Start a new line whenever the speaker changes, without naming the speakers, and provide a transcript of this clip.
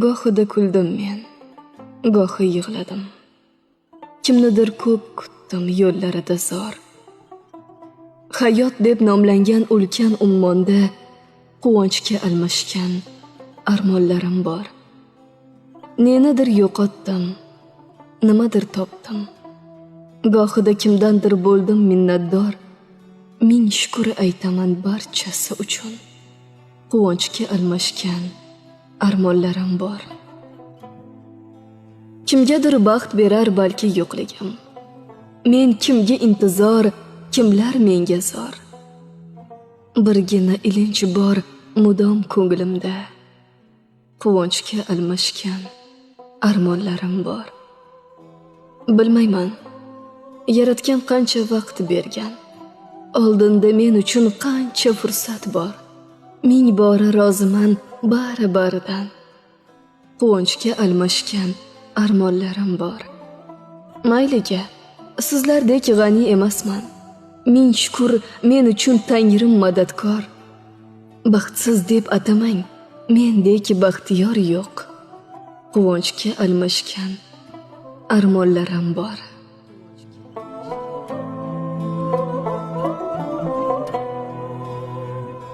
Gohida kuldim men, gohi yig'ladim. Kimnidir ko'p kutdim yo'llarida zor. Hayot deb nomlangan ulkan ummonda quvonchga almashgan armonlarim bor. Nenadir yo'qotdim, nimadir topdim. Gohida kimdandir bo'ldim minnatdor. Ming shukr aytaman barchasi uchun. Quvonchga almashgan armonlarim bor. Kimgadir baxt berar balki yo'qligim. Men kimga intizor, kimlar menga zor. Birgina ilinj bor mudom ko'nglimda. Quvonchga almashgan armonlarim bor. Bilmayman, yaratgan qancha vaqt bergan. Oldinda men uchun qancha fursat bor. Ming bora roziman bari-baridan. Quvonchga almashgan armonlarim bor. Mayliga, sizlardek g'ani emasman. Ming shukr, men uchun Tangrim madadkor. Baxtsiz deb atamang, mendek baxtiyor yo'q. Quvonchga almashgan armonlarim bor.